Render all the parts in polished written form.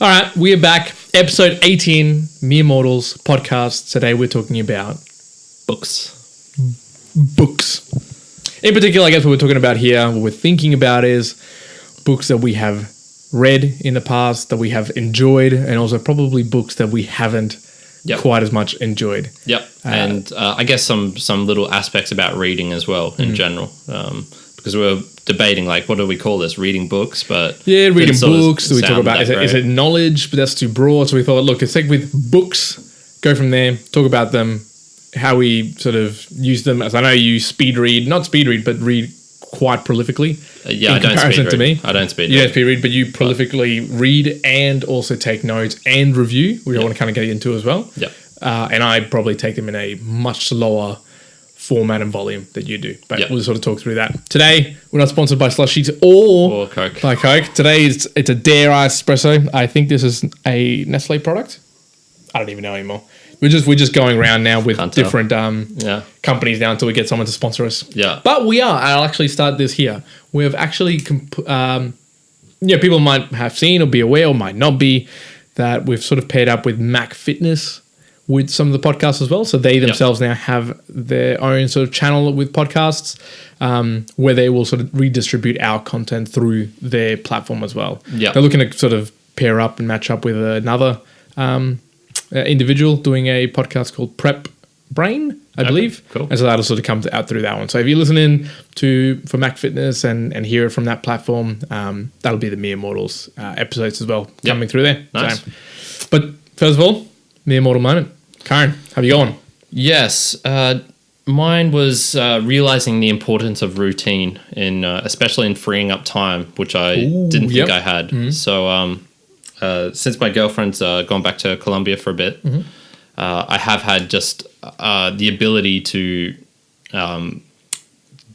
All right, we are back. Episode 18, Mere Mortals podcast. Today we're talking about Books. books. In particular, I guess what we're talking about here, what we're thinking about is books that we have read in the past, that we have enjoyed, and also probably books that we haven't quite as much enjoyed. Yep. And I guess some little aspects about reading as well in general. Because we were debating, like, what do we call this? Reading books, but... Yeah, reading books. Do we talk about, is it knowledge? But that's too broad. So we thought, look, let's take with books, go from there, talk about them, how we sort of use them. As I know you not speed read, but read quite prolifically. I don't speed read. To me. I don't speed read. You don't speed read, but you prolifically read and also take notes and review, which I want to kind of get into as well. Yeah. And I probably take them in a much slower format and volume that you do. But we'll sort of talk through that. Today, we're not sponsored by Slushies or Coke. By Coke. Today, it's a Dare Ice Espresso. I think this is a Nestle product. I don't even know anymore. We're just going around now with different companies now until we get someone to sponsor us. Yeah. But we are. I'll actually start this here. We have actually, people might have seen or be aware or might not be that we've sort of paired up with Mac Fitness with some of the podcasts as well. So they themselves now have their own sort of channel with podcasts where they will sort of redistribute our content through their platform as well. Yeah. They're looking to sort of pair up and match up with another individual doing a podcast called Prep Brain, I believe. Cool. And so that'll sort of come out through that one. So if you listen in for Mac Fitness and hear it from that platform, that'll be the Mere Mortals episodes as well coming through there. Nice. So, but first of all, Mere Mortal moment. Kyrin, how you going? Yes. Mine was realizing the importance of routine, especially in freeing up time, which I didn't think I had. Mm-hmm. So since my girlfriend's gone back to Colombia for a bit, I have had just the ability to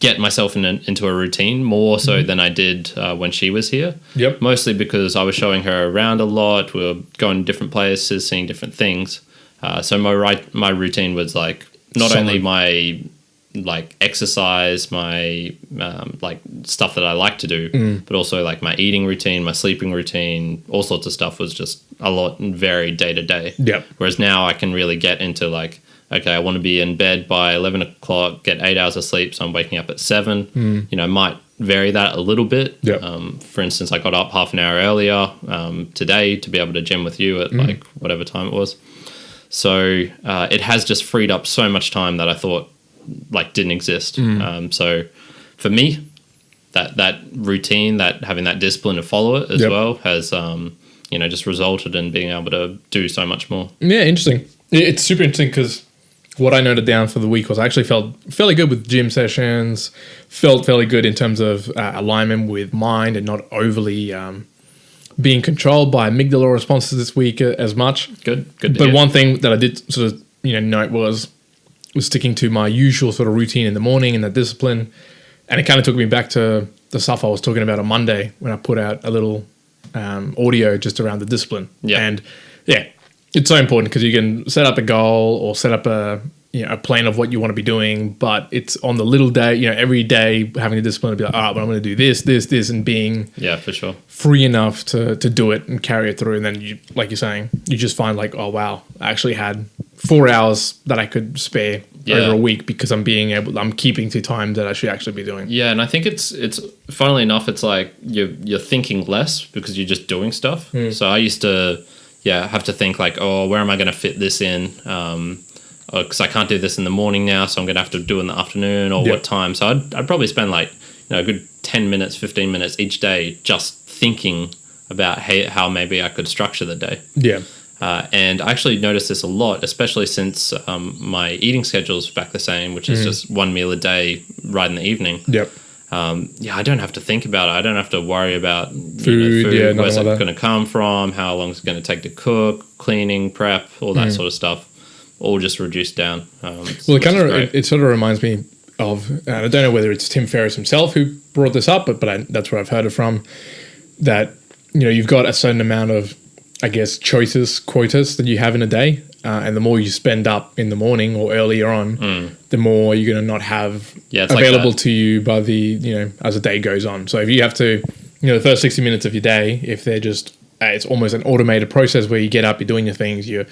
get myself into a routine more so than I did when she was here. Yep. Mostly because I was showing her around a lot. We were going to different places, seeing different things. So my routine was like not only my like exercise, my like stuff that I like to do, but also like my eating routine, my sleeping routine, all sorts of stuff was just a lot varied day to day. Yep. Whereas now I can really get into like, okay, I want to be in bed by 11 o'clock, get 8 hours of sleep, so I'm waking up at 7. Might vary that a little bit. Yep. For instance, I got up half an hour earlier today to be able to gym with you at like whatever time it was. So it has just freed up so much time that I thought like didn't exist. So for me, that routine, that having that discipline to follow it as well has just resulted in being able to do so much more. Yeah, interesting. It's super interesting because what I noted down for the week was I actually felt fairly good with gym sessions, felt fairly good in terms of alignment with mind and not overly being controlled by amygdala responses this week as much. Good. But one thing that I did sort of note was sticking to my usual sort of routine in the morning and that discipline. And it kind of took me back to the stuff I was talking about on Monday when I put out a little audio just around the discipline. Yeah. And it's so important because you can set up a goal or set up a plan of what you want to be doing, but it's on the little day, every day having the discipline to be like, all right, well, I'm going to do this, and being for sure free enough to do it and carry it through. And then you, like you're saying, you just find like, oh, wow, I actually had 4 hours that I could spare over a week because I'm keeping to time that I should actually be doing. Yeah. And I think it's funnily enough, it's like you're thinking less because you're just doing stuff. So I used to, have to think like, oh, where am I going to fit this in? Because I can't do this in the morning now, so I'm going to have to do it in the afternoon or what time. So I'd probably spend like a good 10 minutes, 15 minutes each day just thinking about how maybe I could structure the day. Yeah. And I actually noticed this a lot, especially since my eating schedule is back the same, which is just one meal a day right in the evening. Yep. I don't have to think about it. I don't have to worry about food, where's it going to come from, how long it's going to take to cook, cleaning, prep, all that sort of stuff. All just reduced down. Well, it sort of reminds me of, and I don't know whether it's Tim Ferriss himself who brought this up, but that's where I've heard it from, that, you've got a certain amount of, I guess, quotas that you have in a day. And the more you spend up in the morning or earlier on, the more you're going to not have available to you by the, as the day goes on. So if you have to, the first 60 minutes of your day, if they're just it's almost an automated process where you get up, you're doing your things, you're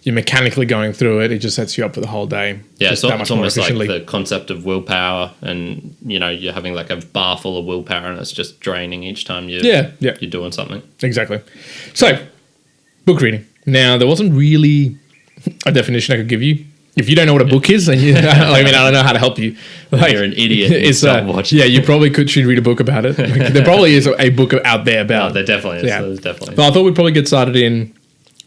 mechanically going through it. It just sets you up for the whole day. Yeah, just it's almost like the concept of willpower, and you're having like a bar full of willpower, and it's just draining each time you're doing something. Exactly. So, book reading. Now, there wasn't really a definition I could give you. If you don't know what a book is, then I don't know how to help you. Like, you're an idiot. Yeah, you probably should read a book about it. Like, there probably is a book out there about. Oh, there definitely is. Yeah. There's definitely. But I thought we'd probably get started in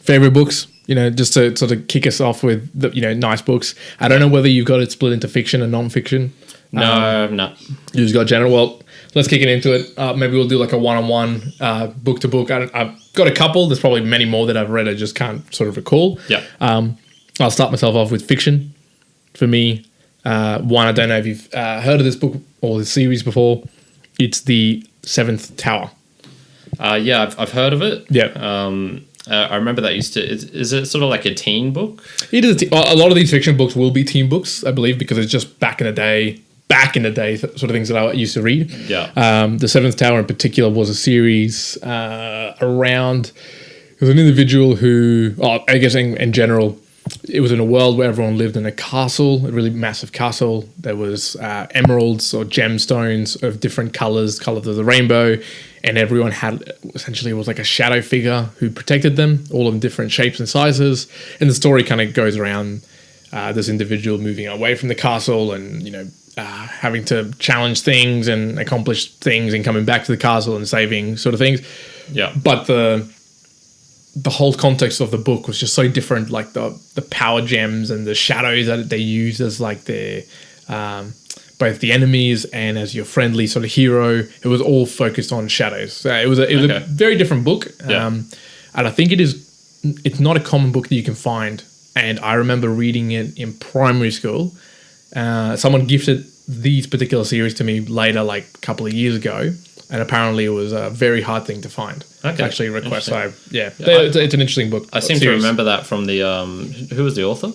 favorite books. Just to sort of kick us off with nice books. I don't know whether you've got it split into fiction and non-fiction. No. You just got general. Well, let's kick it into it. Maybe we'll do like a one-on-one, book to book. I've got a couple. There's probably many more that I've read. I just can't sort of recall. Yeah. I'll start myself off with fiction. For me, one, I don't know if you've heard of this book or this series before. It's The Seventh Tower. Yeah, I've heard of it. Yeah. I remember that used to. Is it sort of like a teen book? It is. A lot of these fiction books will be teen books, I believe, because it's just back in the day, sort of things that I used to read. Yeah. The Seventh Tower in particular was a series around. It was an individual who, I guess in general, it was in a world where everyone lived in a castle, a really massive castle. There was emeralds or gemstones of different colors of the rainbow, and everyone had essentially, it was like a shadow figure who protected them, all in different shapes and sizes. And the story kind of goes around this individual moving away from the castle and having to challenge things and accomplish things and coming back to the castle and saving sort of things. Yeah. But the whole context of the book was just so different, like the power gems and the shadows that they used as like their both the enemies and as your friendly sort of hero. It was all focused on shadows. So it was a very different book. Yeah. And I think it's not a common book that you can find. And I remember reading it in primary school. Someone gifted these particular series to me later, like a couple of years ago. And apparently it was a very hard thing to find. To actually request. So, it's an interesting book. I seem to remember that from the... who was the author?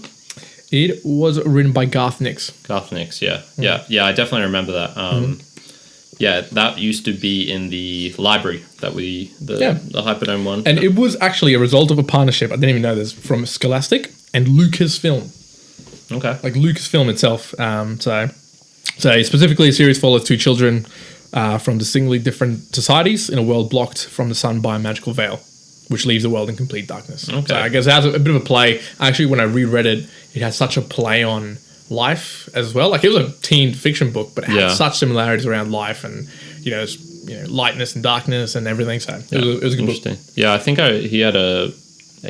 It was written by Garth Nix. Garth Nix, yeah. Yeah, I definitely remember that. Yeah, that used to be in the library that the Hyperdome one. And it was actually a result of a partnership, I didn't even know this, from Scholastic and Lucasfilm. Okay. Like Lucasfilm itself. So specifically, a series follows two children from distinctly different societies in a world blocked from the sun by a magical veil, which leaves the world in complete darkness. Okay. So I guess it has a bit of a play. Actually, when I reread it, it has such a play on life as well. Like, it was a teen fiction book, but it had such similarities around life and, lightness and darkness and everything. So it was a good book. Yeah, I think he had a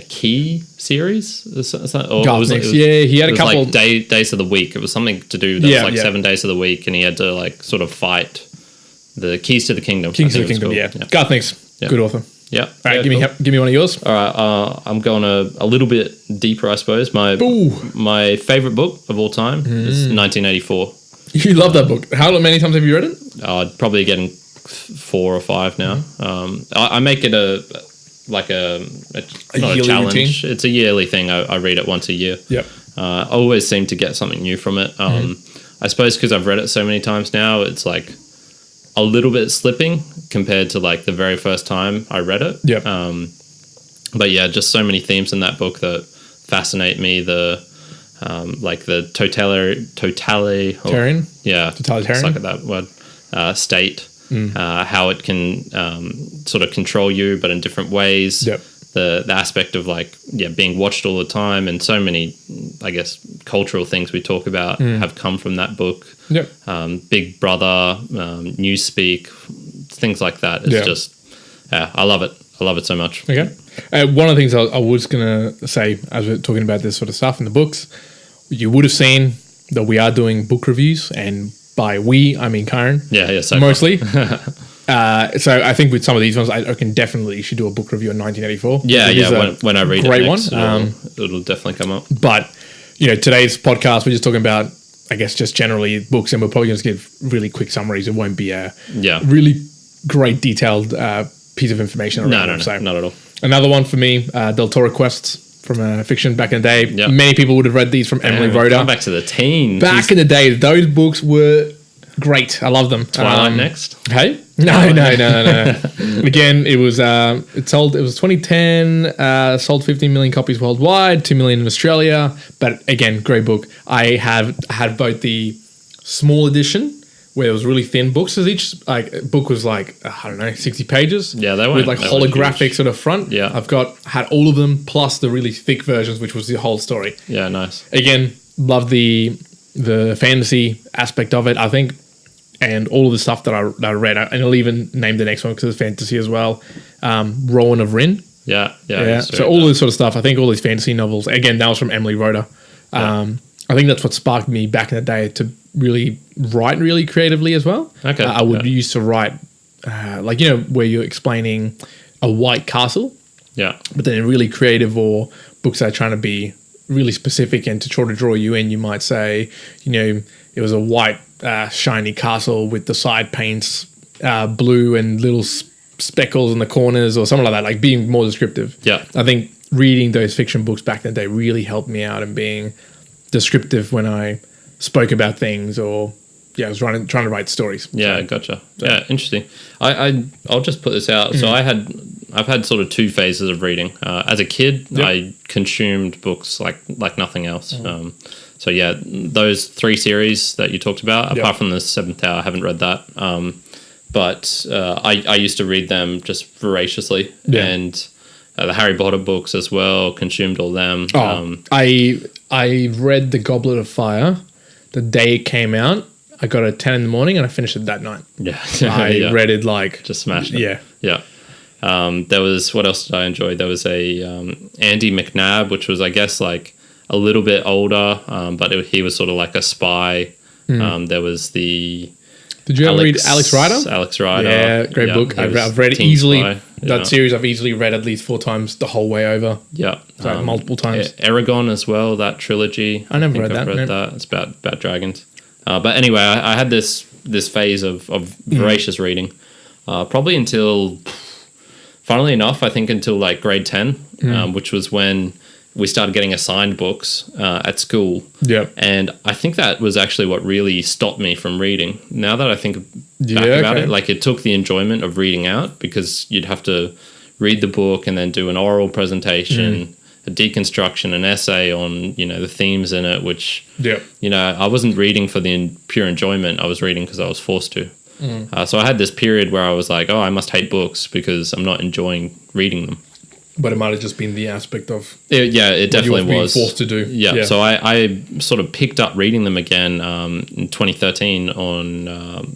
key series. He had a couple. Like days of the week. It was something to do. That was like 7 days of the week, and he had to like sort of fight the Keys to the Kingdom. Keys to the Kingdom. Yeah. Garth Nix, good author. Yeah. All right, give me one of yours. All right, I'm going a little bit deeper, I suppose. My favorite book of all time is 1984. You love that book. How many times have you read it? I'd probably getting 4 or 5 now. I make it not a challenge. Routine? It's a yearly thing. I read it once a year. Yep. I always seem to get something new from it. I suppose because I've read it so many times now, it's like a little bit slipping compared to like the very first time I read it. Yep. But yeah, just so many themes in that book that fascinate me. The totalitarian. Yeah, totalitarian. Suck at that word. State. How it can sort of control you, but in different ways. Yep. The aspect of like being watched all the time, and so many, I guess, cultural things we talk about have come from that book. Yep. Big Brother, Newspeak, things like that. It's just, I love it. I love it so much. Okay. One of the things I was going to say as we're talking about this sort of stuff in the books, you would have seen that we are doing book reviews, and by we, I mean Kyrin. Yeah, so mostly. So I think with some of these ones, I can definitely should do a book review on 1984. Yeah. When I read great it next, one. It'll definitely come up. But today's podcast, we're just talking about, I guess, just generally books, and we're probably going to give really quick summaries. It won't be a really great detailed piece of information around No, so not at all. Another one for me, Del Toro quests from fiction back in the day. Yep. Many people would have read these from Emily Rhoda. Back to the teens. Back in the day, those books were Great. I love them. Twilight next. Hey? No. Again, it was it was 2010, sold 15 million copies worldwide, 2 million in Australia. But again, great book. I had both the small edition, where it was really thin books, as each book was 60 pages. Yeah, they were with holographic sort of front. Yeah. had all of them plus the really thick versions, which was the whole story. Yeah, nice. Again, love the fantasy aspect of it, I think, and all of the stuff that I read. And I'll even name the next one because it's fantasy as well. Rowan of Rin. Yeah. So all this sort of stuff. I think all these fantasy novels. Again, that was from Emily Rhoda. I think that's what sparked me back in the day to really write really creatively as well. Okay. I would used to write, where you're explaining a white castle. Yeah. But then really creative, or books that are trying to be really specific and to try to draw you in, you might say, it was a white shiny castle with the side paints blue and little speckles in the corners or something like that, like being more descriptive. Yeah. I think reading those fiction books back in the day really helped me out in being descriptive when I spoke about things, or I was trying to write stories. Yeah, gotcha. Yeah, interesting. I'll just put this out. So I've had sort of two phases of reading. As a kid, I consumed books like nothing else. So yeah, those 3 series that you talked about, apart from the Seventh Hour, I haven't read that. But I used to read them just voraciously, and the Harry Potter books as well. Consumed all them. I read The Goblet of Fire the day it came out. I got it at 10 in the morning and I finished it that night. Yeah. I read it just smashed it. Yeah. Yeah. There was, what else did I enjoy? There was a Andy McNabb, which was, I guess, like a little bit older, but he was sort of like a spy. There was the... Did you ever read Alex Rider? Alex Rider. Yeah, great book. I've read it easily. That series I've easily read at least 4 times the whole way over. Yeah. So multiple times. Aragon as well, that trilogy. I never read that. That. It's about dragons. But anyway, I had this phase of voracious reading, probably until, funnily enough, I think until like grade 10, which was when we started getting assigned books at school. Yeah. And I think that was actually what really stopped me from reading. Now that I think back about it, like it took the enjoyment of reading out, because you'd have to read the book and then do an oral presentation, a deconstruction, an essay on, the themes in it, which, I wasn't reading for the pure enjoyment. I was reading because I was forced to. So I had this period where I was like, I must hate books because I'm not enjoying reading them. But it might have just been the aspect of it definitely was being forced to do. Yeah. So I sort of picked up reading them again in 2013 on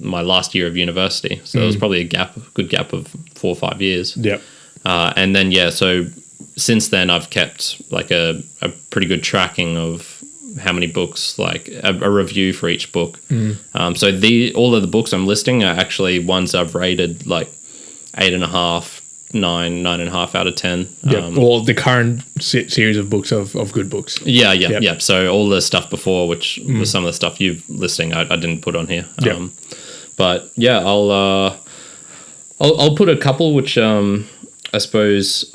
my last year of university. So it was probably a good gap of 4 or 5 years. Yeah. And then so since then I've kept like a pretty good tracking of how many books, like a review for each book. So all of the books I'm listing are actually ones I've rated like 8.5. 9.5 out of 10. Or the current series of books of good books. Yeah. So all the stuff before, which was some of the stuff you've listing, I didn't put on here. But yeah, I'll put a couple which I suppose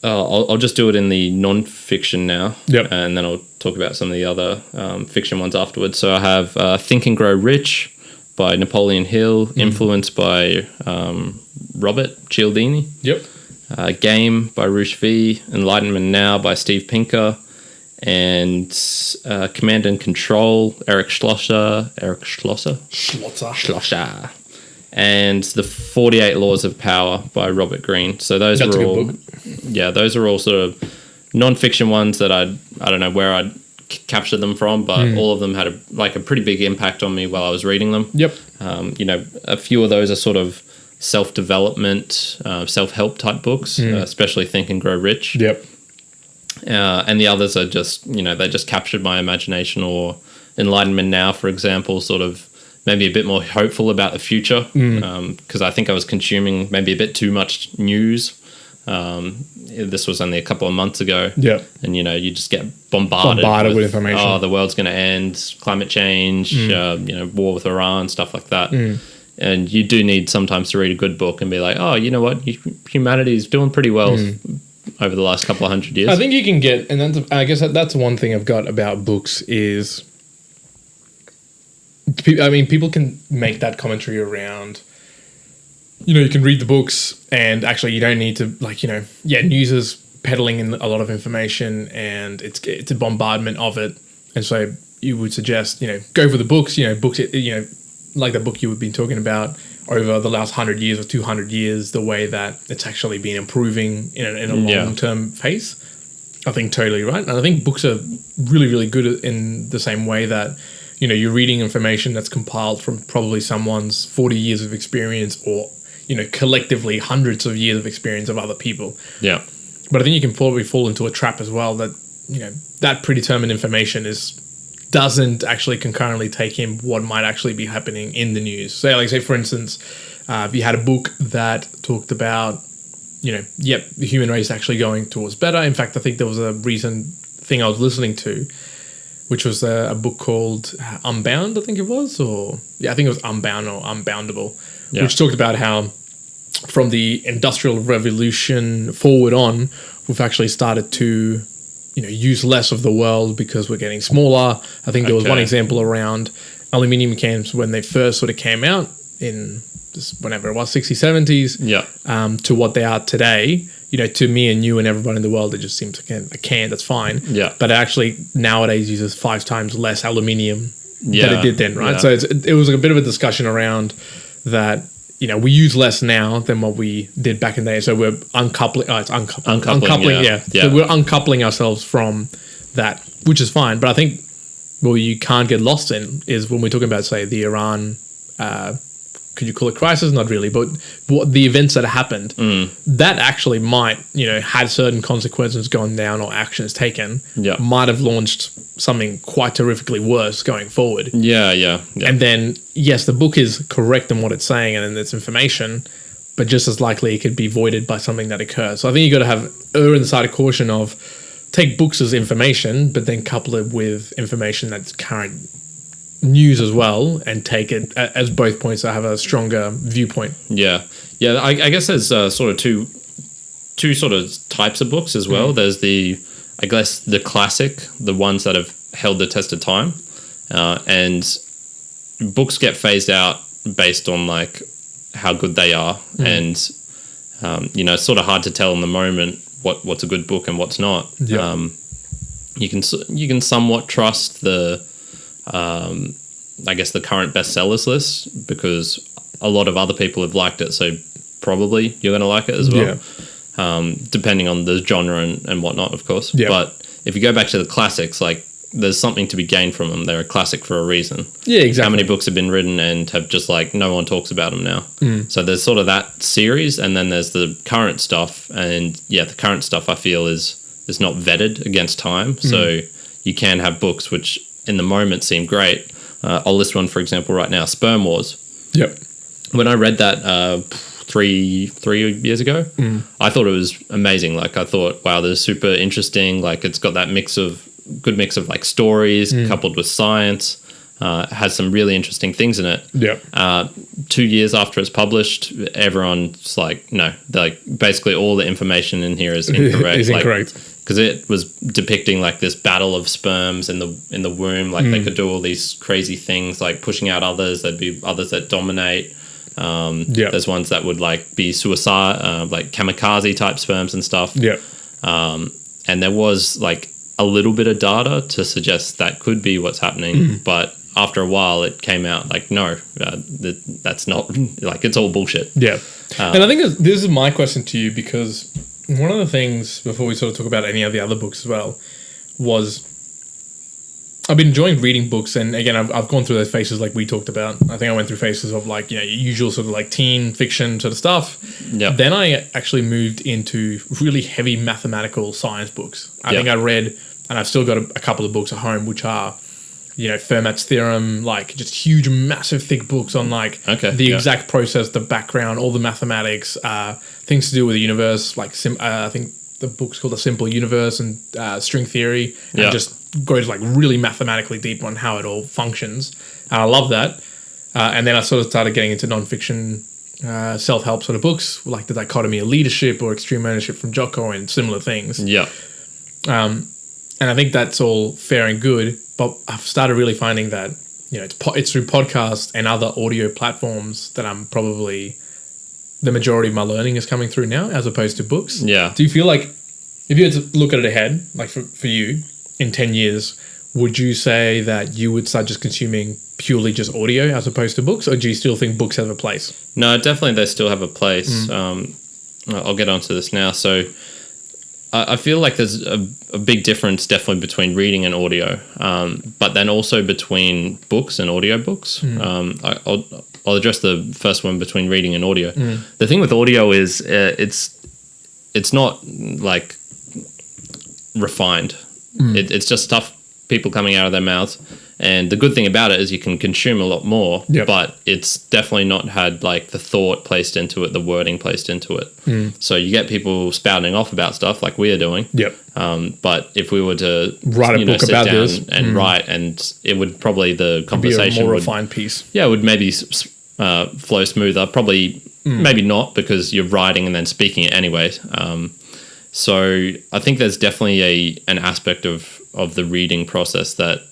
I'll just do it in the non-fiction now. And then I'll talk about some of the other fiction ones afterwards. So I have Think and Grow Rich by Napoleon Hill, influenced by Robert Cialdini. Game by Rush V, Enlightenment Now by Steve Pinker, and Command and Control, Eric Schlosser, and The 48 Laws of Power by Robert Greene. So those are all, those are all sort of non-fiction ones that I don't know where I'd captured them from, but all of them had a pretty big impact on me while I was reading them. A few of those are sort of self-development, self-help type books, especially Think and Grow Rich. And the others are just, they just captured my imagination. Or Enlightenment Now, for example, sort of maybe a bit more hopeful about the future, because I think I was consuming maybe a bit too much news. This was only a couple of months ago. And, you just get bombarded with information. Oh, the world's going to end, climate change, war with Iran, stuff like that. And you do need sometimes to read a good book and be like, oh, you know what? Humanity's doing pretty well over the last couple of 100 years. I think you can get, and I guess that's one thing I've got about books is I mean, people can make that commentary around, you can read the books and actually you don't need to, news is peddling in a lot of information and it's a bombardment of it. And so you would suggest, go for the books, books, like the book you have been talking about over the last 100 years or 200 years, the way that it's actually been improving in a long-term phase. I think totally right. And I think books are really, really good in the same way that, you're reading information that's compiled from probably someone's 40 years of experience or, collectively hundreds of years of experience of other people. Yeah. But I think you can probably fall into a trap as well that, that predetermined information doesn't actually concurrently take in what might actually be happening in the news. So, say for instance, if you had a book that talked about, the human race actually going towards better. In fact, I think there was a recent thing I was listening to, which was a book called Unbound, I think it was, I think it was Unbound or Unboundable, which talked about how from the Industrial Revolution forward on, we've actually started to, use less of the world because we're getting smaller. I think there was one example around aluminium cans when they first sort of came out in just whenever it was, 60s, 70s, to what they are today. To me and you and everybody in the world, it just seems like a can, that's fine. Yeah. But it actually nowadays uses 5 times less aluminium than it did then, right? Yeah. So it was a bit of a discussion around that, we use less now than what we did back in the day. So we're uncoupling. Oh, it's uncoupling. Yeah. So we're uncoupling ourselves from that, which is fine. But I think what you can't get lost in is when we're talking about, say, the Iran, could you call it crisis? Not really, but what the events that happened, that actually might, had certain consequences gone down or actions taken, might have launched something quite terrifically worse going forward. Yeah. And then, yes, the book is correct in what it's saying and in its information, but just as likely it could be voided by something that occurs. So I think you got to err on the side of caution of take books as information, but then couple it with information that's current news as well, and take it as both points that have a stronger viewpoint. I guess there's sort of two sort of types of books as well. There's the classic, the ones that have held the test of time, and books get phased out based on how good they are, and it's sort of hard to tell in the moment what's a good book and what's not. You can somewhat trust the the current bestsellers list because a lot of other people have liked it, so probably you're going to like it as well, depending on the genre and whatnot, of course. But if you go back to the classics, there's something to be gained from them. They're a classic for a reason. How many books have been written and have just no one talks about them now? So there's sort of that series, and then there's the current stuff, and the current stuff I feel is not vetted against time. So you can have books which in the moment seem great. I'll list one, for example, right now, Sperm Wars. When I read that 3 years ago, I thought it was amazing. I thought, wow, this is super interesting. It's got that good mix of stories coupled with science. Has some really interesting things in it. 2 years after it's published, everyone's no. Basically all the information in here is incorrect. Is incorrect. Because it was depicting this battle of sperms in the womb. They could do all these crazy things, pushing out others. There'd be others that dominate. There's ones that would be suicide, kamikaze type sperms and stuff. And there was a little bit of data to suggest that could be what's happening, but after a while it came out no, that's not, it's all bullshit. And I think this is my question to you, because one of the things, before we sort of talk about any of the other books as well, was I've been enjoying reading books, and again, I've gone through those phases like we talked about. I think I went through phases of your usual sort of teen fiction sort of stuff. Then I actually moved into really heavy mathematical science books. I think I read, and I've still got a couple of books at home, which are, Fermat's theorem, just huge, massive, thick books on the exact process, the background, all the mathematics, things to do with the universe. I think the book's called A Simple Universe and String Theory, and just goes really mathematically deep on how it all functions. And I love that. And then I sort of started getting into nonfiction, self-help sort of books, like The Dichotomy of Leadership or Extreme Ownership from Jocko and similar things. And I think that's all fair and good, but I've started really finding that, it's through podcasts and other audio platforms that I'm probably the majority of my learning is coming through now, as opposed to books. Yeah. Do you feel like if you had to look at it ahead, like for you in 10 years, would you say that you would start just consuming purely just audio as opposed to books, or do you still think books have a place? No, definitely they still have a place. I'll get onto this now. So I feel like there's a big difference definitely between reading and audio, but then also between books and audiobooks. I'll address the first one between reading and audio. The thing with audio is it's not like refined. It's just stuff people coming out of their mouths. And the good thing about it is you can consume a lot more, but it's definitely not had like the thought placed into it, the wording placed into it. So you get people spouting off about stuff like we are doing. But if we were to write a book sit about down this and write, and it would probably the conversation be a more would, refined piece. Yeah, it would maybe flow smoother. Probably maybe not, because you're writing and then speaking it anyway. So I think there's definitely an aspect of the reading process that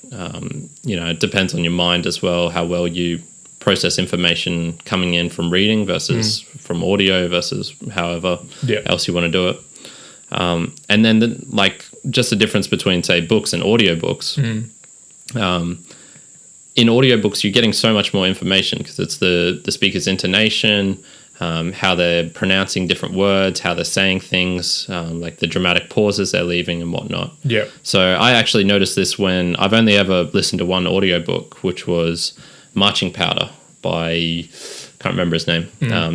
it depends on your mind as well, how well you process information coming in from reading versus from audio versus however else you want to do it. And then just the difference between, say, books and audiobooks. In audiobooks, you're getting so much more information because it's the speaker's intonation, how they're pronouncing different words, how they're saying things, like the dramatic pauses they're leaving and whatnot. So I actually noticed this when I've only ever listened to one audiobook, which was Marching Powder by, can't remember his name,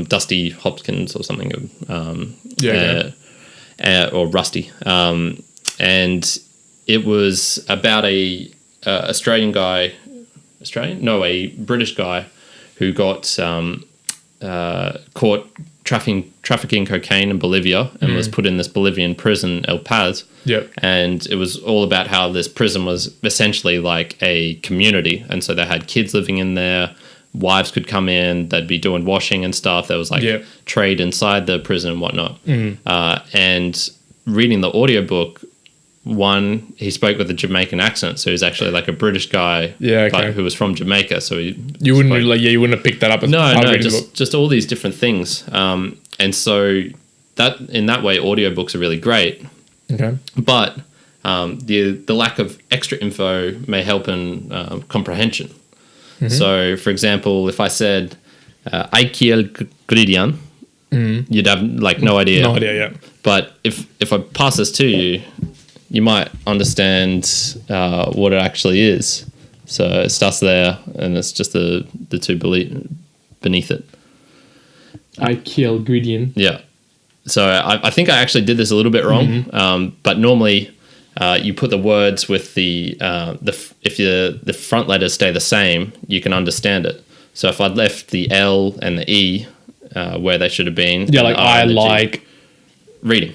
Dusty Hopkins or something, or Rusty. And it was about a British guy who got caught trafficking cocaine in Bolivia and was put in this Bolivian prison, El Paz. And it was all about how this prison was essentially like a community. And so they had kids living in there, wives could come in, they'd be doing washing and stuff. There was like trade inside the prison and whatnot. And reading the audiobook, he spoke with a Jamaican accent, so he's actually like a British guy, but who was from Jamaica. So you wouldn't have picked that up. Just all these different things, and so that in that way, audiobooks are really great. But the lack of extra info may help in comprehension. So, for example, if I said "I kill Gridian," you'd have like no idea. No idea. But if I pass this to you, you might understand what it actually is. So it starts there, and it's just the two beneath it. I kill Gwydion. Yeah. So I think I actually did this a little bit wrong, but normally you put the words with if the front letters stay the same, you can understand it. So if I'd left the L and the E where they should have been, like I like reading.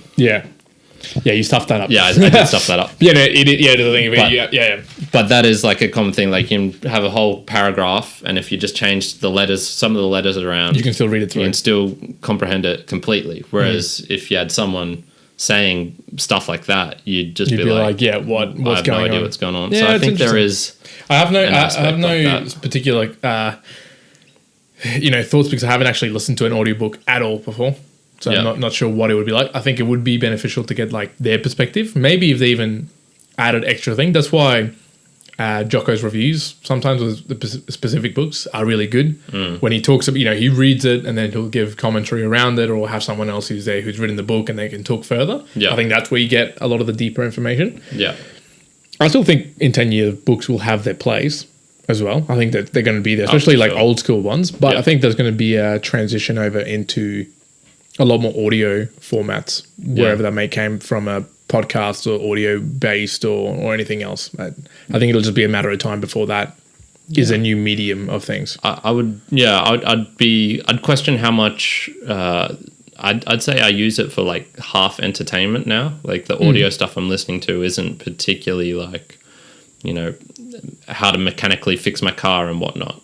Yeah, you stuffed that up. Yeah, I did stuff that up. The thing of it. But that is like a common thing. Like you can have a whole paragraph, and if you just change the letters, some of the letters around, you can still read it through. You can still comprehend it completely. Whereas if you had someone saying stuff like that, you'd be like, what's going on? I have no idea what's going on. Yeah, so I think there is. I have no particular thoughts, because I haven't actually listened to an audiobook at all before. So I'm not sure what it would be like. I think it would be beneficial to get like their perspective. Maybe if they even added extra thing. That's why Jocko's reviews sometimes with the specific books are really good. When he talks about, he reads it and then he'll give commentary around it, or have someone else who's there who's written the book and they can talk further. I think that's where you get a lot of the deeper information. I still think in 10 years books will have their place as well. I think that they're going to be there, especially old school ones. But I think there's going to be a transition over into a lot more audio formats, wherever that may came from, a podcast or audio based or anything else. I think it'll just be a matter of time before that is a new medium of things. I'd question how much. I'd say I use it for like half entertainment now. Like the audio stuff I'm listening to isn't particularly like, how to mechanically fix my car and whatnot.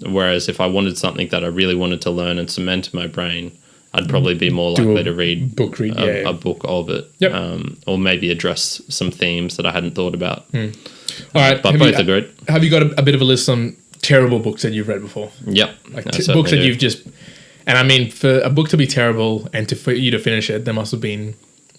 Whereas if I wanted something that I really wanted to learn and cement in my brain, I'd probably be more likely to read a book of it, or maybe address some themes that I hadn't thought about. All right. But both are good. Have you got a bit of a list of some terrible books that you've read before? Yep. Like books that you've just... And I mean, for a book to be terrible and for you to finish it, there must have been,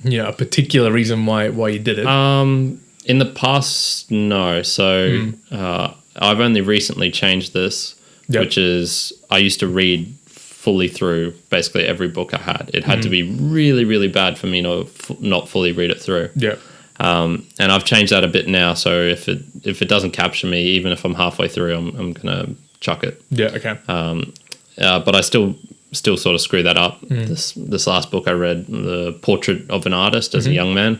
a particular reason why you did it. In the past, no. So I've only recently changed this, which is I used to read fully through basically every book I had. It had to be really, really bad for me to not fully read it through. Yeah. And I've changed that a bit now. So if it doesn't capture me, even if I'm halfway through, I'm gonna chuck it. Yeah. Okay. But I still sort of screw that up. This last book I read, The Portrait of an Artist as a Young Man,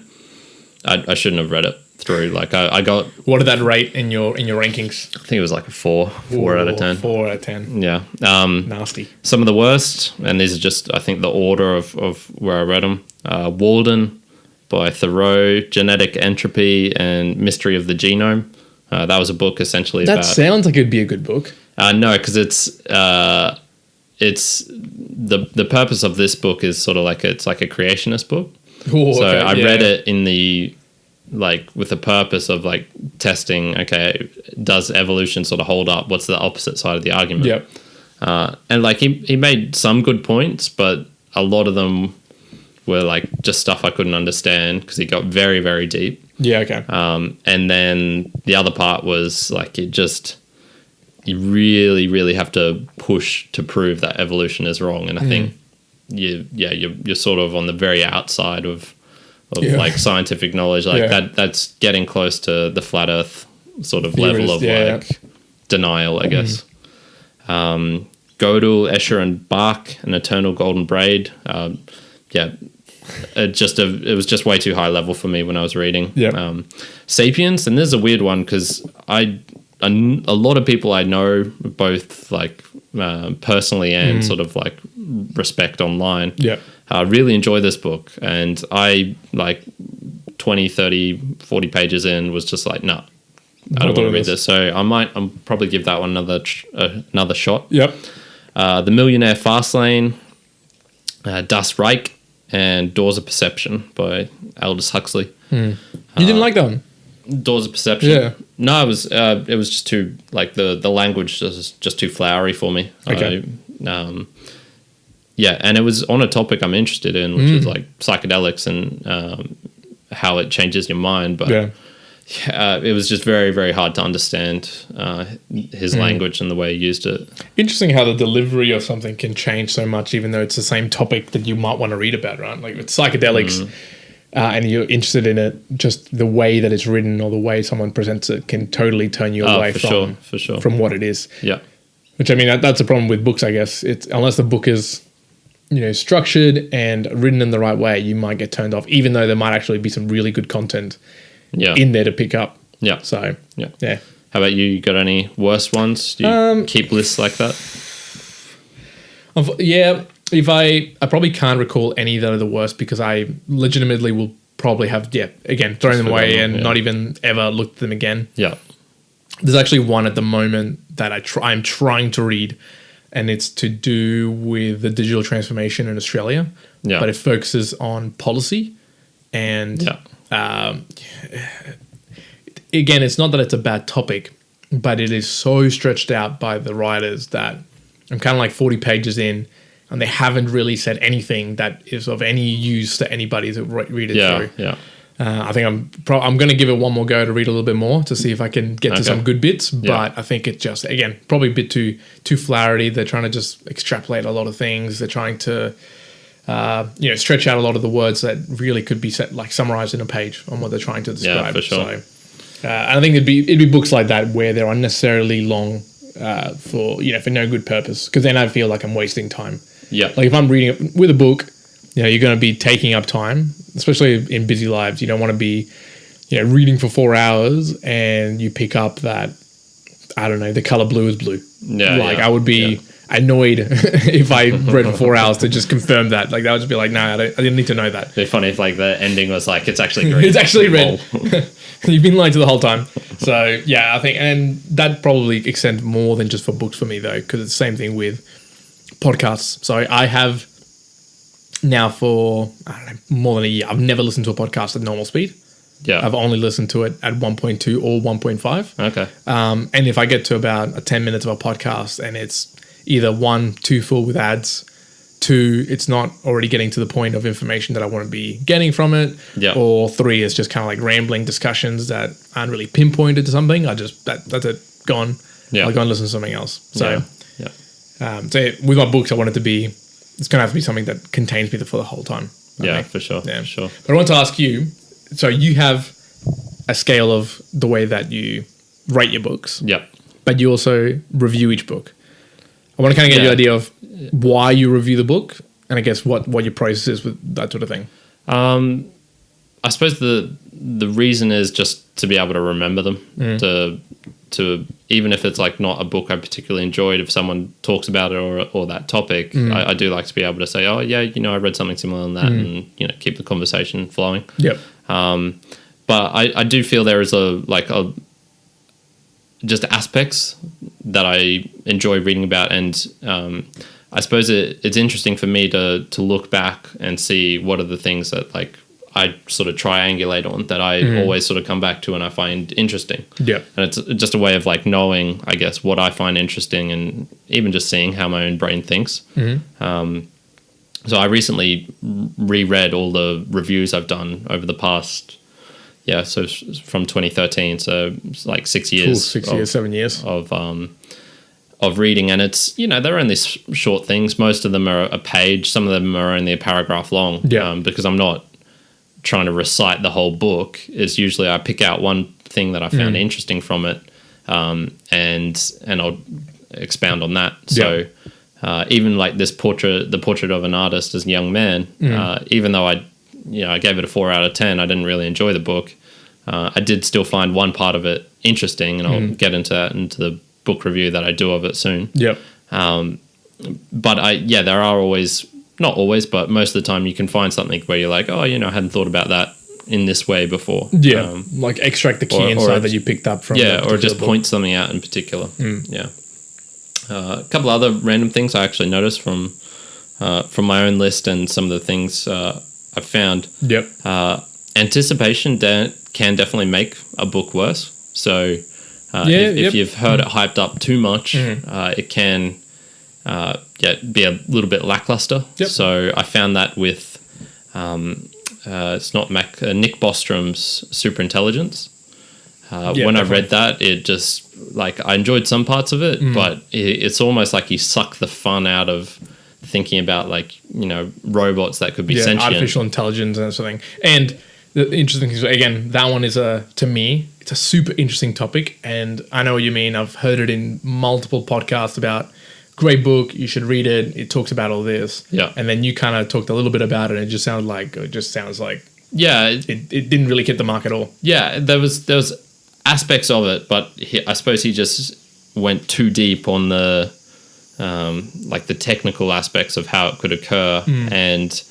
I shouldn't have read it through. Like I got... What did that rate in your rankings? I think it was like a 4 out of 10. 4 out of 10. Yeah. Nasty. Some of the worst, and these are just, I think, the order of where I read them. Walden by Thoreau, Genetic Entropy and Mystery of the Genome. That was a book essentially that about... That sounds like it'd be a good book. No, because it's the purpose of this book is sort of like it's like a creationist book. Ooh, so okay, I read it in the with the purpose of like testing. Okay, does evolution sort of hold up? What's the opposite side of the argument? Yep. And like he made some good points, but a lot of them were like just stuff I couldn't understand because he got very, very deep. Yeah. Okay. And then the other part was like you really, really have to push to prove that evolution is wrong. And I think you're sort of on the very outside of like scientific knowledge. Like that's getting close to the flat earth sort of level of denial, I guess. Gödel, Escher and Bach, An Eternal Golden Braid. It was just way too high level for me when I was reading. Sapiens, and this is a weird one because a lot of people I know, both like personally and sort of like respect online, really enjoy this book. And I like 20, 30, 40 pages in was just like, no, I don't want to read this. So I'll probably give that one another shot. Yep. The Millionaire Fastlane, Das Reich, and Doors of Perception by Aldous Huxley. You didn't like that one? Doors of Perception. Yeah. No, it was just too like the language was just too flowery for me. Okay. And it was on a topic I'm interested in, which is like psychedelics and how it changes your mind. But it was just very, very hard to understand his language and the way he used it. Interesting how the delivery of something can change so much, even though it's the same topic that you might want to read about, right? Like with psychedelics. And you're interested in it, just the way that it's written or the way someone presents it can totally turn you away from what it is. Yeah. Which, I mean, that's a problem with books, I guess. It's unless the book is, structured and written in the right way, you might get turned off, even though there might actually be some really good content in there to pick up. Yeah. So, yeah. How about you? You got any worse ones? Do you keep lists like that? Yeah. I probably can't recall any that are the worst because I legitimately will probably have, again, thrown them away and not even ever looked at them again. Yeah. There's actually one at the moment that I'm trying to read, and it's to do with the digital transformation in Australia. Yeah. But it focuses on policy. And again, it's not that it's a bad topic, but it is so stretched out by the writers that I'm kind of like 40 pages in, and they haven't really said anything that is of any use to anybody to read it through. Yeah. I think I'm going to give it one more go to read a little bit more to see if I can get to some good bits. But I think it just, again, probably a bit too flowery. They're trying to just extrapolate a lot of things. They're trying to, stretch out a lot of the words that really could be summarized in a page on what they're trying to describe. Yeah, for sure. So, and I think it'd be books like that where they're unnecessarily long for no good purpose. Because then I feel like I'm wasting time. Yeah. Like if I'm reading it with a book, you're going to be taking up time, especially in busy lives. You don't want to be, reading for 4 hours and you pick up that, I don't know, the color blue is blue. Yeah. I would be annoyed if I read for 4 hours to just confirm that. Like that would just be like, no, I didn't need to know that. It'd be funny if the ending was like, it's actually green. It's actually red. You've been lying to the whole time. So I think, and that probably extends more than just for books for me though, because it's the same thing with podcasts. So I have now for, I don't know, more than a year, I've never listened to a podcast at normal speed. Yeah. I've only listened to it at 1.2 or 1.5. Okay. And if I get to about 10 minutes of a podcast and it's either one, too full with ads, two, it's not already getting to the point of information that I want to be getting from it, Yeah. or three, it's just kind of like rambling discussions that aren't really pinpointed to something. That's it, gone. Yeah. I'll go and listen to something else. So, Yeah. so with my books, I want it to be, it's going to have to be something that contains me for the whole time. Yeah, Okay? for sure. Yeah. For sure. But I want to ask you, so you have a scale of the way that you rate your books, Yeah. but you also review each book. I want to kind of get your idea of why you review the book, and I guess what your process is with that sort of thing. I suppose the reason is just to be able to remember them, to even if it's like not a book I particularly enjoyed, if someone talks about it or that topic, I do like to be able to say, oh yeah, I read something similar on that, and keep the conversation flowing. Yep. But I do feel there is just aspects that I enjoy reading about, and I suppose it's interesting for me to look back and see what are the things that like I sort of triangulate on that I always sort of come back to and I find interesting. Yeah. And it's just a way of like knowing, I guess, what I find interesting and even just seeing how my own brain thinks. So I recently reread all the reviews I've done over the past, so from 2013, so it's like 6 years. Cool, 6 years, 7 years. Of reading, and it's they're only short things. Most of them are a page. Some of them are only a paragraph long. Because I'm not trying to recite the whole book. It's usually I pick out one thing that I found interesting from it, and I'll expound on that. So even like the portrait of an artist as a young man, even though I gave it a 4 out of 10, I didn't really enjoy the book. I did still find one part of it interesting, and I'll get into the book review that I do of it soon. Yep. But there are always, not always, but most of the time you can find something where you're like, oh, I hadn't thought about that in this way before. Yeah. Like extract the key insight that you picked up from. Yeah, or just point something out in particular. Yeah. A couple other random things I actually noticed from my own list and some of the things I've found. Yep. Anticipation can definitely make a book worse. So if you've heard it hyped up too much, it can be a little bit lackluster. Yep. So I found that with it's not Nick Bostrom's Superintelligence. When I read that, it just like I enjoyed some parts of it, but it's almost like you suck the fun out of thinking about like robots that could be sentient, artificial intelligence and that sort of thing. And the interesting thing is, again, that one is to me, it's a super interesting topic, and I know what you mean. I've heard it in multiple podcasts about great book, you should read it. It talks about all this, and then you kind of talked a little bit about it, and it just sounds like it didn't really hit the mark at all. Yeah, there was aspects of it, but I suppose he just went too deep on the like the technical aspects of how it could occur, and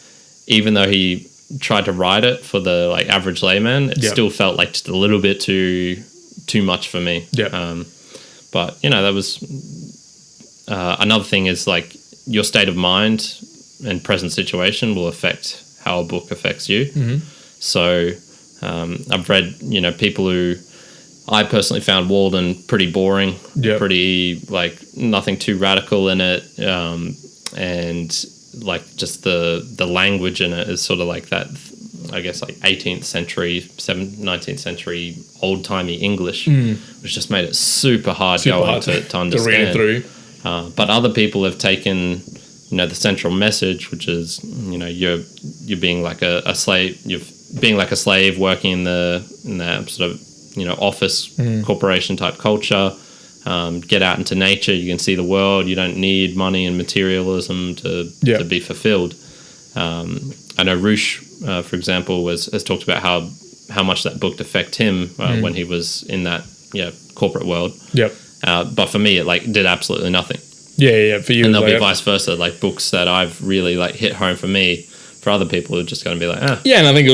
even though he tried to write it for the like average layman, it still felt like just a little bit too much for me. But that was another thing is like your state of mind and present situation will affect how a book affects you. So I've read people who I personally found Walden pretty boring, pretty like nothing too radical in it, and like just the language in it is sort of like that, I guess like 18th century, 19th century old-timey English, which just made it super hard to understand. To read it through. But other people have taken the central message, which is you're being like a slave, you're being like a slave working in the sort of office corporation type culture. Get out into nature, you can see the world, you don't need money and materialism to be fulfilled. I know Roosh, for example, has talked about how much that book affected him when he was in that corporate world. But for me, it like did absolutely nothing. For you, and there'll be vice versa, like books that I've really like hit home for me. For other people, are just going to be like, and I think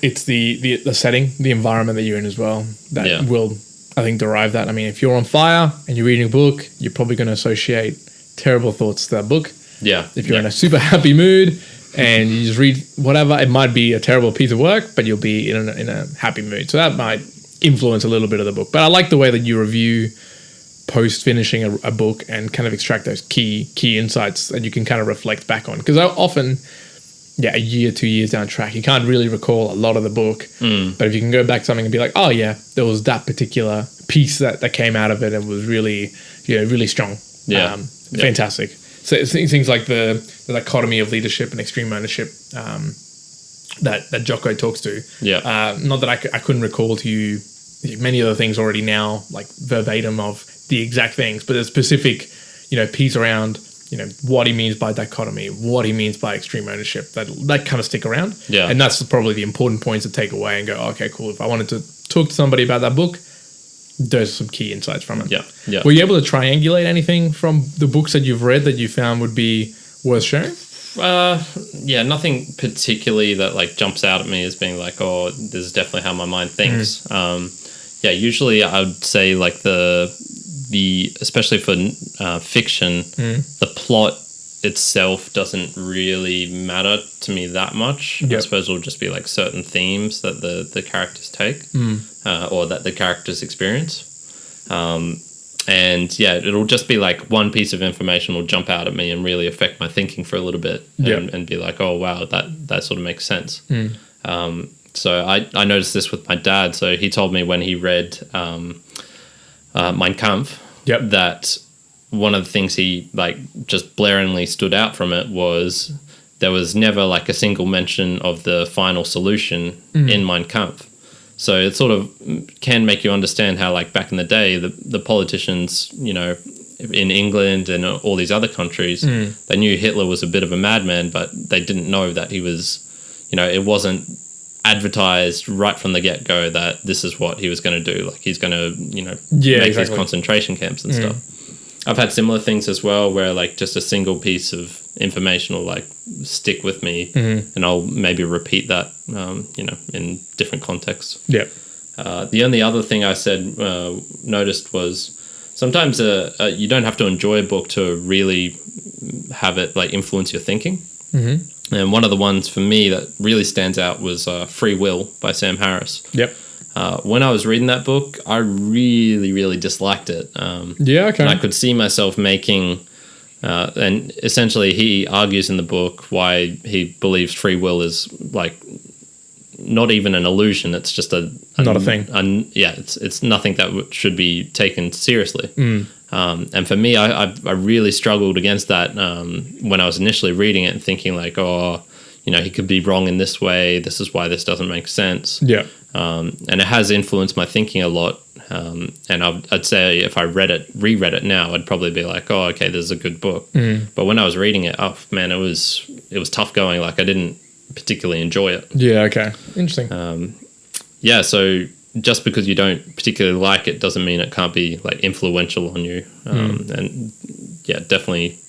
it's the setting, the environment that you're in as well that will, I think, derive that. I mean, if you're on fire and you're reading a book, you're probably going to associate terrible thoughts to that book. If you're in a super happy mood, and you just read whatever. It might be a terrible piece of work, but you'll be in a happy mood. So that might influence a little bit of the book. But I like the way that you review post finishing a book and kind of extract those key insights that you can kind of reflect back on. Because often, a year, 2 years down track, you can't really recall a lot of the book. But if you can go back to something and be like, oh yeah, there was that particular piece that came out of it and was really, really strong. Fantastic. So it's things like the dichotomy of leadership and extreme ownership that Jocko talks to. Not that I couldn't recall to you many of the things already now, like verbatim of the exact things, but a specific, piece around, what he means by dichotomy, what he means by extreme ownership, that kind of stick around. And that's probably the important points to take away and go, okay, cool. If I wanted to talk to somebody about that book, there's some key insights from it. Were you able to triangulate anything from the books that you've read that you found would be worth sharing? Nothing particularly that like jumps out at me as being like, oh, this is definitely how my mind thinks. Usually I would say like the especially for fiction, the plot itself doesn't really matter to me that much. I suppose it'll just be like certain themes that the characters take or that the characters experience. And it'll just be like one piece of information will jump out at me and really affect my thinking for a little bit and be like, oh, wow, that sort of makes sense. So I noticed this with my dad. So he told me when he read Mein Kampf that one of the things he like just blaringly stood out from it was there was never like a single mention of the final solution in Mein Kampf. So it sort of can make you understand how like back in the day, the politicians, in England and all these other countries, they knew Hitler was a bit of a madman, but they didn't know that he was, it wasn't advertised right from the get-go that this is what he was going to do. Like he's going to, make these concentration camps and stuff. I've had similar things as well where like just a single piece of information will like stick with me and I'll maybe repeat that, in different contexts. The only other thing I noticed was sometimes you don't have to enjoy a book to really have it like influence your thinking. And one of the ones for me that really stands out was Free Will by Sam Harris. When I was reading that book, I really, really disliked it. And I could see myself making, and essentially he argues in the book why he believes free will is like not even an illusion. It's just not a thing. It's nothing that should be taken seriously. And for me, I really struggled against that when I was initially reading it and thinking like, oh, he could be wrong in this way. This is why this doesn't make sense. And it has influenced my thinking a lot. And I'd say if I reread it now, I'd probably be like, oh, okay, this is a good book. But when I was reading it, oh man, it was tough going. Like I didn't particularly enjoy it. Interesting. So just because you don't particularly like it doesn't mean it can't be like influential on you. And definitely,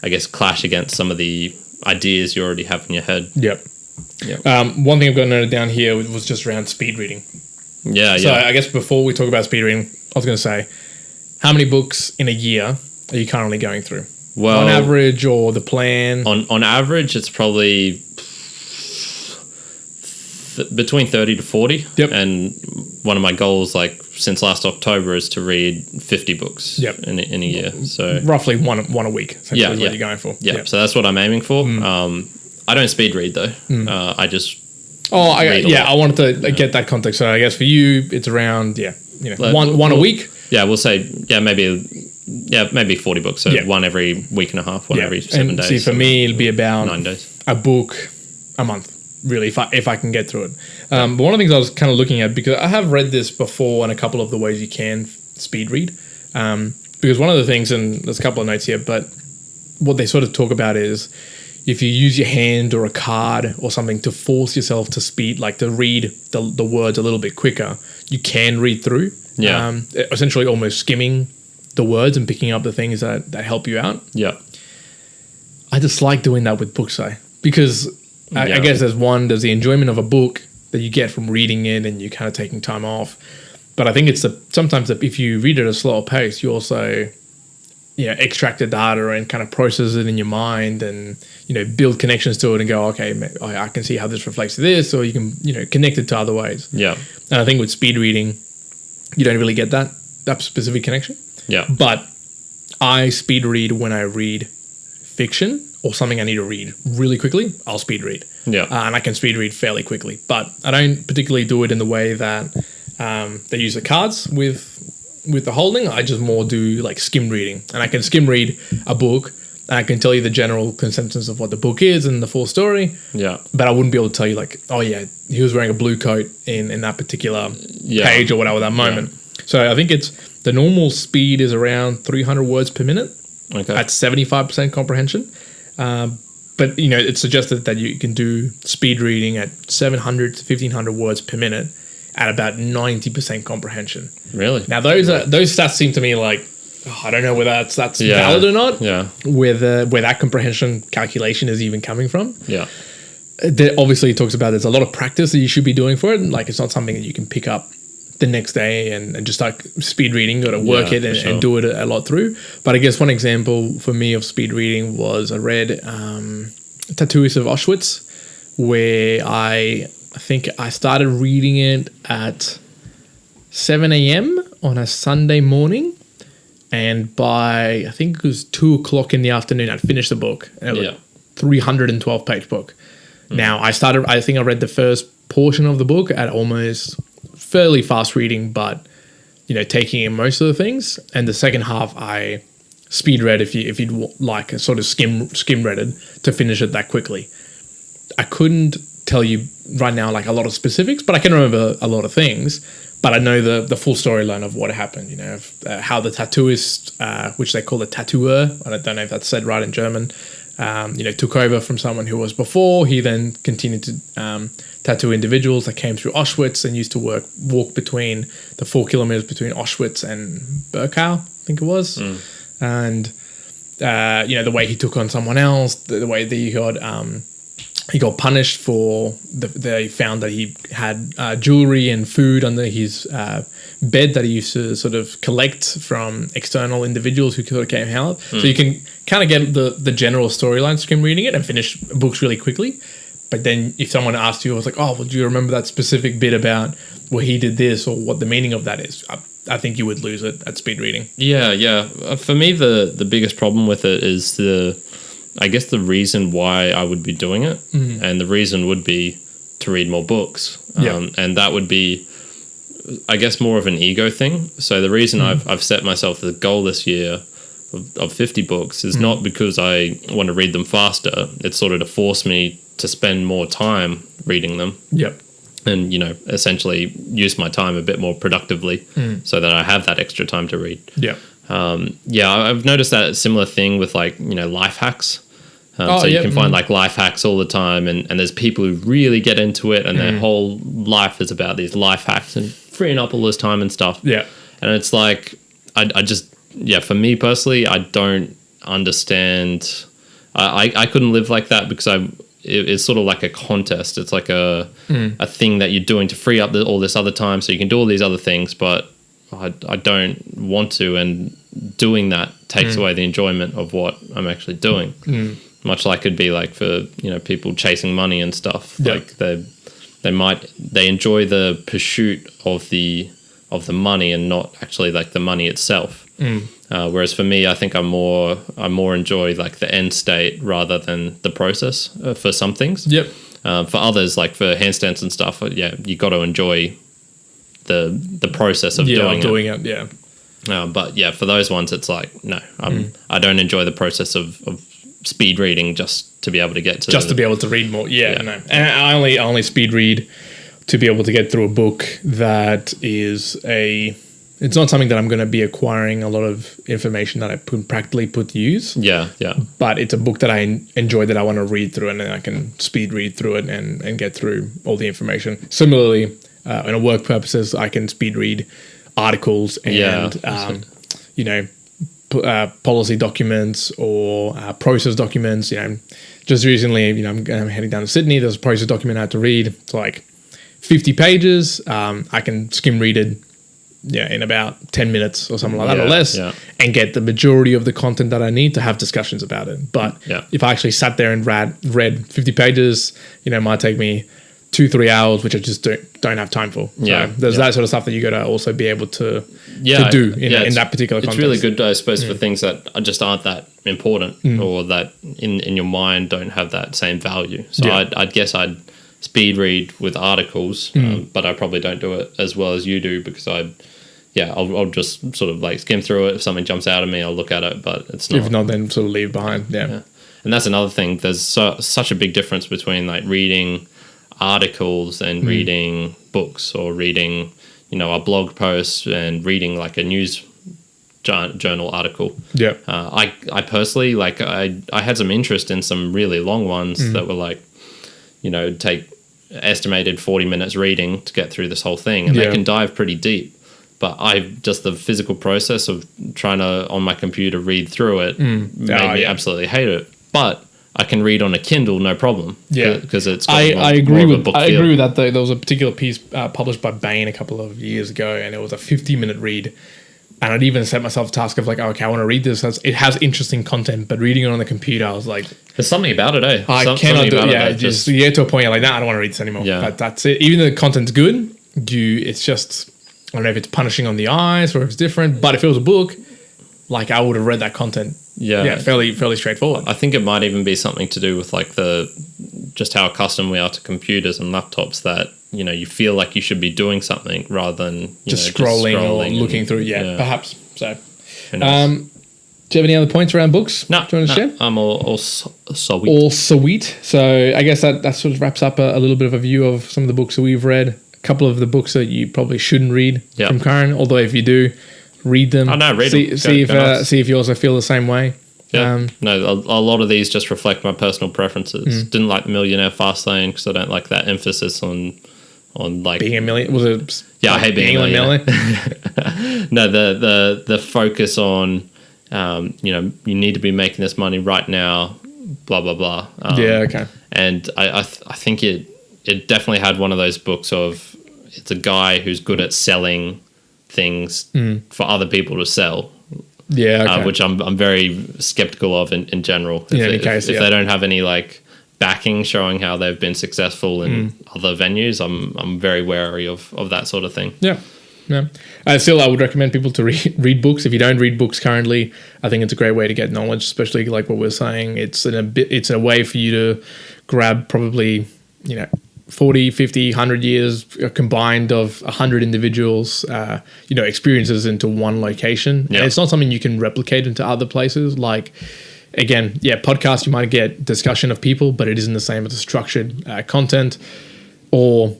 I guess, clash against some of the ideas you already have in your head. One thing I've got noted down here was just around speed reading. So I guess before we talk about speed reading, I was going to say, how many books in a year are you currently going through? Well, on average, or the plan? On average, it's probably between 30 to 40. And one of my goals, like since last October, is to read 50 books in a year. So roughly one a week. Essentially is what you're going for. So that's what I'm aiming for. I don't speed read though. I just I wanted to get that context. So I guess for you, it's around one a week. We'll say maybe 40 books. So one every week and a half, one every 7 days. See, for me, it'll be about 9 days. A book a month. Really, if I can get through it. But one of the things I was kind of looking at, because I have read this before and a couple of the ways you can speed read. Because one of the things, and there's a couple of notes here, but what they sort of talk about is if you use your hand or a card or something to force yourself to speed, like to read the words a little bit quicker, you can read through. Essentially almost skimming the words and picking up the things that help you out. I dislike doing that with books, because I guess there's the enjoyment of a book that you get from reading it and you're kind of taking time off. But I think it's sometimes if you read at a slower pace, you also extract the data and kind of process it in your mind and, build connections to it and go, okay, I can see how this reflects to this, or you can, connect it to other ways. Yeah. And I think with speed reading, you don't really get that specific connection. Yeah. But I speed read when I read fiction or something I need to read really quickly. I'll speed read. Yeah. And I can speed read fairly quickly. But I don't particularly do it in the way that they use the cards with the holding. I just more do like skim reading. And I can skim read a book and I can tell you the general consensus of what the book is and the full story. Yeah. But I wouldn't be able to tell you like, oh yeah, he was wearing a blue coat in that particular page or whatever, that moment. Yeah. So I think the normal speed is around 300 words per minute. Okay. At 75% comprehension. But, it's suggested that you can do speed reading at 700 to 1,500 words per minute at about 90% comprehension. Really? Now, those stats seem to me like, I don't know whether that's valid or not. Yeah. Where that comprehension calculation is even coming from. Yeah. Obviously, it talks about there's a lot of practice that you should be doing for it. Like, it's not something that you can pick up the next day and just like speed reading, got to work it and do it a lot through. But I guess one example for me of speed reading was I read Tattooist of Auschwitz, where I think I started reading it at 7 a.m. on a Sunday morning, and by I think it was 2 o'clock in the afternoon I'd finished the book. And it was a 312 page book. Now I think I read the first portion of the book at almost fairly fast reading, but taking in most of the things, and the second half I speed read if you'd like a sort of skim read it to finish it that quickly. I couldn't tell you right now like a lot of specifics, but I can remember a lot of things. But I know the full storyline of what happened. How the tattooist, which they call the tattooer, I don't know if that's said right in German, took over from someone who was before. He then continued to tattoo individuals that came through Auschwitz and used to walk between the 4 kilometers between Auschwitz and Birkenau, I think it was. And, the way he took on someone else, the way that he got punished for, they found that he had jewelry and food under his bed that he used to sort of collect from external individuals who sort of came out. So you can kind of get the general storyline skim reading it and finish books really quickly. But then if someone asked you, I was like, oh, well, do you remember that specific bit about where he did this or what the meaning of that is? I think you would lose it at speed reading. Yeah. For me, the biggest problem with it is I guess the reason why I would be doing it, and the reason would be to read more books. And that would be, I guess, more of an ego thing. So the reason I've set myself the goal this year of 50 books is not because I want to read them faster. It's sort of to force me to spend more time reading them. Yep. And, essentially use my time a bit more productively so that I have that extra time to read. Yeah. I've noticed that similar thing with like, life hacks. You can find like life hacks all the time, and there's people who really get into it, and their whole life is about these life hacks and freeing up all this time and stuff. Yeah. And it's like, I just, for me personally, I don't understand. I couldn't live like that because it's sort of like a contest. It's like a thing that you're doing to free up all this other time so you can do all these other things, but I don't want to, and doing that takes away the enjoyment of what I'm actually doing. Much like it'd be like for people chasing money and stuff. Like they enjoy the pursuit of the money and not actually like the money itself. Whereas for me, I think I more enjoy like the end state rather than the process for some things. Yep. For others, like for handstands and stuff, you got to enjoy the process of doing it. Yeah. But for those ones, it's like, no, I don't enjoy the process of speed reading just to be able to get to to be able to read more. No. And I only speed read to be able to get through a book that is it's not something that I'm going to be acquiring a lot of information that I practically put to use. Yeah. But it's a book that I enjoy, that I want to read through, and then I can speed read through it and get through all the information. Similarly, in work purposes, I can speed read articles and policy documents or process documents. Just recently, I'm heading down to Sydney. There's a process document I had to read. It's like 50 pages. I can skim read it in about 10 minutes or something like that or Yeah, less, yeah. and get the majority of the content that I need to have discussions about it. But Yeah. if I actually sat there and read 50 pages, it might take me 2-3 hours, which I just don't have time for. So Yeah, there's yeah. that sort of stuff that you got to also be able to Yeah, do in it's- that particular It's context. really good, I suppose, for things that just aren't that important or that in your mind don't have that same value. So Yeah. I'd guess I'd speed read with articles, but I probably don't do it as well as you do because I'll just sort of like skim through it. If something jumps out at me, I'll look at it, but it's not. If not, then sort of leave behind. Yeah. And that's another thing. There's such a big difference between like reading articles and reading books or reading, a blog post and reading like a news journal article. Yeah. I personally, like, I had some interest in some really long ones that were like, take estimated 40 minutes reading to get through this whole thing. And they can dive pretty deep. But just the physical process of trying to, on my computer, read through it made me absolutely hate it. But I can read on a Kindle, no problem. Yeah. Because it's got I agree more of a with book I feel. agree with that though. There was a particular piece published by Bain a couple of years ago, and it was a 50-minute read. And I'd even set myself a task of like, okay, I want to read this. It has interesting content, but reading it on the computer, I was like, There's something about it, eh? I cannot Something do it. about Yeah, that just you get to a point you're like, nah, I don't want to read this anymore. Yeah. But that's it. Even though the content's good, it's just, I don't know if it's punishing on the eyes or if it's different. But if it was a book, like I would have read that content. Yeah. Fairly straightforward. I think it might even be something to do with like just how accustomed we are to computers and laptops that, you feel like you should be doing something rather than Just scrolling or looking and- through. Yeah, perhaps. So, Who knows? do you have any other points around books? No, do you want to share? I'm all sweet. All sweet. So I guess that sort of wraps up a little bit of a view of some of the books that we've read. A couple of the books that you probably shouldn't read Yeah. from Kyrin, although if you do, read them. Oh, no, read see, them. See Go if nuts. see if you also feel the same way. Yeah. No, a lot of these just reflect my personal preferences. Didn't like the Millionaire Fastlane because I don't like that emphasis on like Being a million was it? I hate being a millionaire. millionaire. No, the focus on you need to be making this money right now, blah blah blah. Yeah. Okay. And I think it definitely had one of those books of it's a guy who's good at selling things for other people to sell. Yeah. Okay. Which I'm very skeptical of in general. In any case, if yeah. they don't have any like backing showing how they've been successful in other venues, I'm very wary of that sort of thing. Yeah. Yeah. Still, I would recommend people to read books. If you don't read books currently, I think it's a great way to get knowledge, especially like what we're saying. It's a way for you to grab probably 40, 50, 100 years combined of 100 individuals, experiences into one location. Yeah. And it's not something you can replicate into other places. Like, again, podcast, you might get discussion of people, but it isn't the same as a structured content or,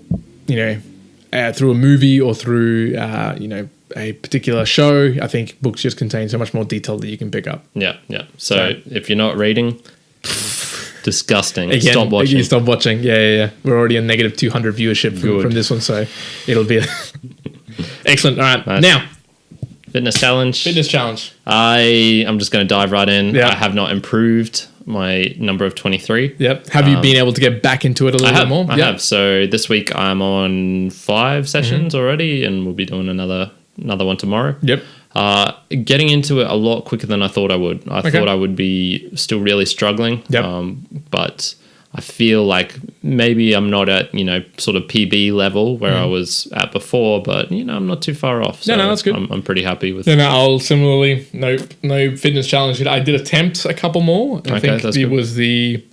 through a movie or through, a particular show. I think books just contain so much more detail that you can pick up. Yeah. So if you're not reading, disgusting. Again, Stop watching. Stop watching. Yeah. We're already a negative 200 viewership from this one, so it'll be excellent. All right, Nice. now Fitness challenge. I'm just going to dive right in. Yeah. I have not improved my number of 23. Yep. Have you been able to get back into it a little bit more? I have. So this week I'm on 5 sessions already, and we'll be doing another one tomorrow. Yep. Getting into it a lot quicker than I thought I would. I thought I would be still really struggling. Yep. But I feel like maybe I'm not at, sort of PB level where I was at before, but, I'm not too far off. So no, that's good. I'm pretty happy with Then I'll similarly, no fitness challenge. I did attempt a couple more. I think that's it good. was the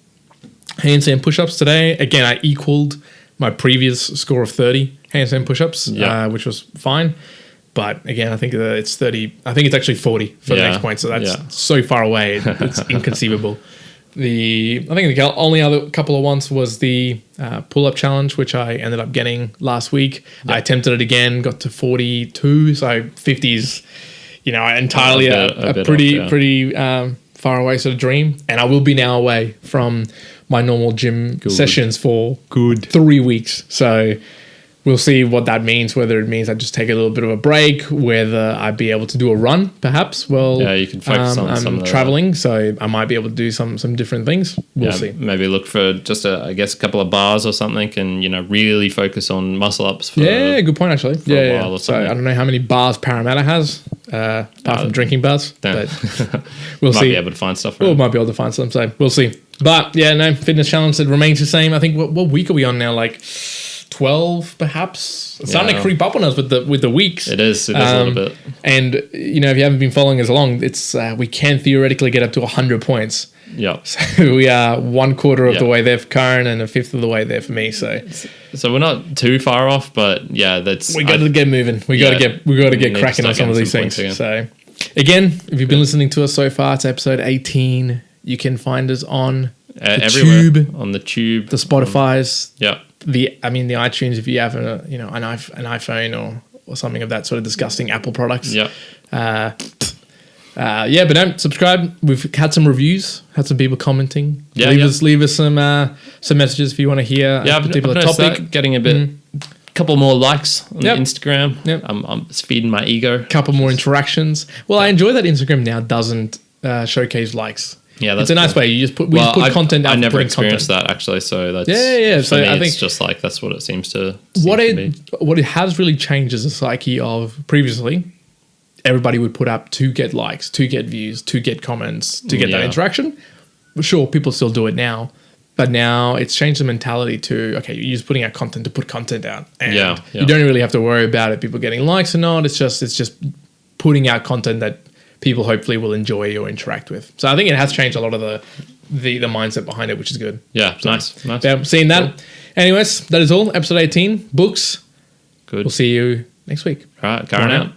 handstand push-ups today. Again, I equaled my previous score of 30 handstand push-ups, which was fine. But again, I think it's 30. I think it's actually 40 for the next point. So that's so far away. It's inconceivable. I think the only other couple of ones was the pull-up challenge, which I ended up getting last week. I attempted it again, got to 42. So 50's, entirely a bit pretty far away sort of dream. And I will be now away from my normal gym sessions for 3 weeks. So we'll see what that means, whether it means I just take a little bit of a break, whether I'd be able to do a run, perhaps. Well, Yeah, you can focus on some of the... traveling, so I might be able to do some different things. We'll see. Maybe look for just, a couple of bars or something and, really focus on muscle ups for good point, actually. a while or So something. I don't know how many bars Parramatta has, apart from drinking bars, but we'll Might see. be able to find stuff. Or might be able to find some, so we'll see. But yeah, no, fitness challenge, it remains the same. I think, what week are we on now? Like 12, perhaps? It's starting to creep up on us with the weeks. It is a little bit. And, if you haven't been following us along, it's we can theoretically get up to 100 points. Yeah. So we are 1/4 of the way there for Kyrin and 1/5 of the way there for me. So we're not too far off, but yeah, we got to get moving. We got to get cracking on some of these things. So again, if you've been listening to us so far, it's episode 18. You can find us on the everywhere. Tube, On the Tube, the Spotify's, the the iTunes. If you have an iPhone or something of that sort of disgusting Apple products. But don't subscribe. We've had some reviews, had some people commenting. Leave us some messages if you want to hear a particular I've topic. that, getting a bit, couple more likes on Instagram. Yep. I'm feeding my ego. Couple more interactions. Well, I enjoy that Instagram now doesn't showcase likes. Yeah, that's it's a nice way. You just put content out. I never experienced that actually, so that's So me, I think it's just like that's what it seems to. What it has really changed is the psyche of previously. Everybody would put up to get likes, to get views, to get comments, to get that interaction. Sure, people still do it now, but now it's changed the mentality to, okay, you're just putting out content to put content out. And you don't really have to worry about it, people getting likes or not. It's just putting out content that people hopefully will enjoy or interact with. So I think it has changed a lot of the mindset behind it, which is good. Yeah, so, nice. Yeah, seeing that. Cool. Anyways, that is all. Episode 18, books. Good. We'll see you next week. All right, Kyrin out.